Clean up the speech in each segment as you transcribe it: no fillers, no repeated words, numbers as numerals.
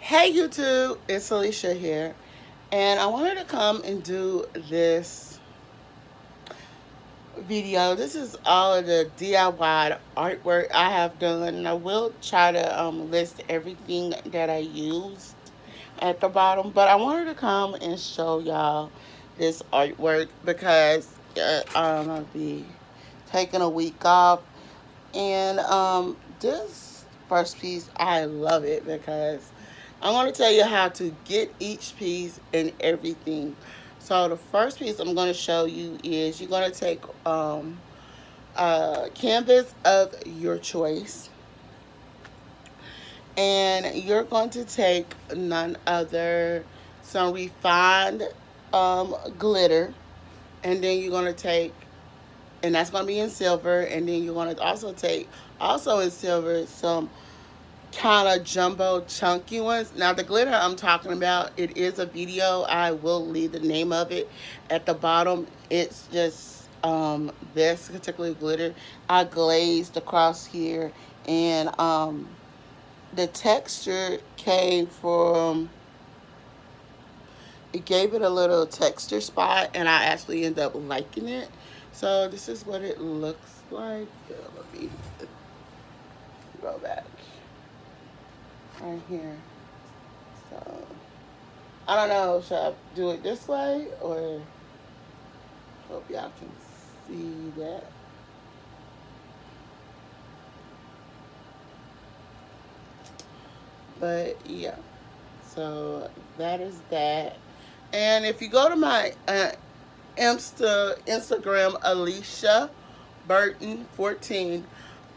Hey YouTube, it's Alicia here, and I wanted to come and do this video. This is all of the DIY artwork I have done, and I will try to list everything that I used at the bottom, but I wanted to come and show y'all this artwork because I'll be taking a week off, and this first piece, I love it because I'm going to tell you how to get each piece and everything. So the first piece I'm going to show you is you're going to take a canvas of your choice, and you're going to take none other some refined glitter, and then you're going to take, and that's going to be in silver, and then you're going to also take, also in silver, some kind of jumbo chunky ones. Now the glitter I'm talking about, it is a video. I will leave the name of it at the bottom. It's just this particular glitter I glazed across here, and the texture came from, it gave it a little texture spot, and I actually ended up liking it. So this is what it looks like. Let me go back right here. So I don't know, should I do it this way, or hope y'all can see that. But yeah, so that is that. And if you go to my Instagram, Alicia Burton 14,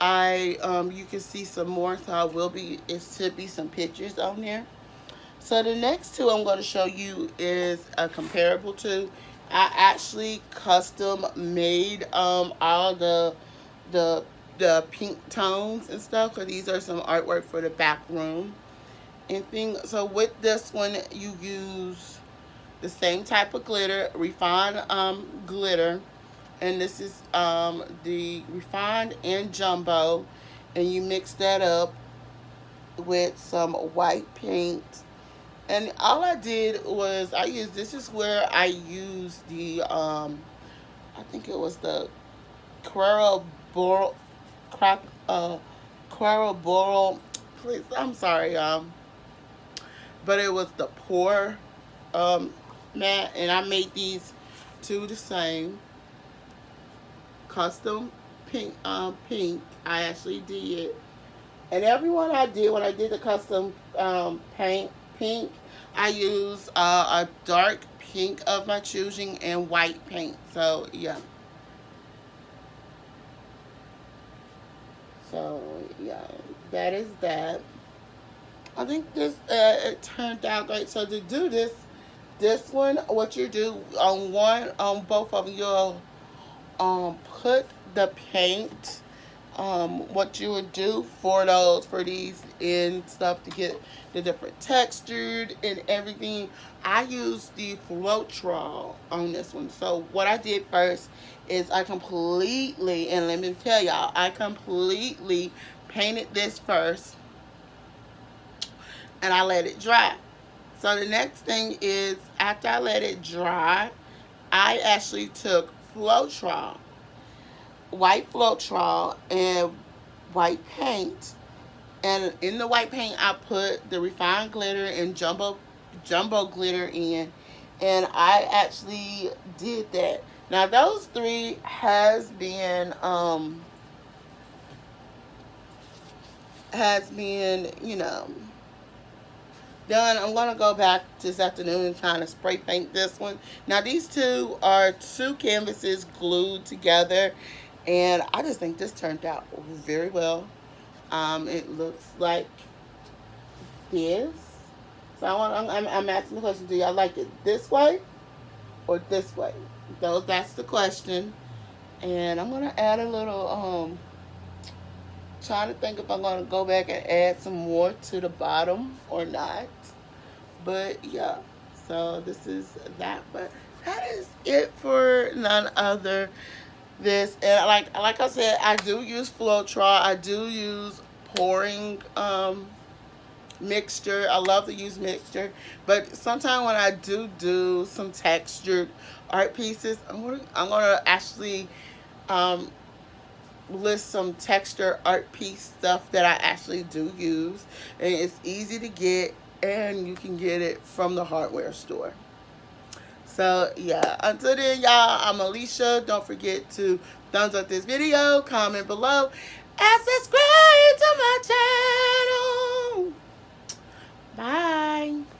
you can see some more. So I will be, it should be some pictures on there. So the next two I'm going to show you is a comparable to. I actually custom made all the the pink tones and stuff, because these are some artwork for the back room and thing. So with this one, you use the same type of glitter, refined glitter, and this is the refined and jumbo, and you mix that up with some white paint. And all I did was I used, this is where I used the I think it was the Carrera Boro crack Carrera Boro, please, I'm sorry, but it was the pour mat, and I made these two the same custom pink. I actually did, and everyone I did, when I did the custom paint pink, I used a dark pink of my choosing and white paint. So yeah, so yeah, that is that. I think this it turned out great. So to do this one, what you do on one, on both of them, you'll put the paint, what you would do for those, for these in stuff to get the different textured and everything. I used the Floetrol on this one. So what I did first is I completely, and let me tell y'all, I completely painted this first, and I let it dry. So the next thing is, after I let it dry, I actually took Floetrol, white Floetrol, and white paint. And in the white paint, I put the refined glitter and jumbo glitter in, and I actually did that. Now those three has been, you know, done. I'm gonna go back this afternoon and kind of spray paint this one. Now these two are two canvases glued together, and I just think this turned out very well. It looks like this. So I'm asking the question: do y'all like it this way or this way? That's the question. And I'm gonna add a little. Trying to think if I'm gonna go back and add some more to the bottom or not. But yeah, so this is that. But that is it for none other this. And like I said, I do use Floetrol. I do use pouring mixture. I love to use mixture, but sometimes when I do some textured art pieces, I'm gonna actually um, list some texture art piece stuff that I actually do use, and it's easy to get, and you can get it from the hardware store. So yeah, until then, y'all, I'm Alicia. Don't forget to thumbs up this video, comment below, and subscribe to my channel. Bye.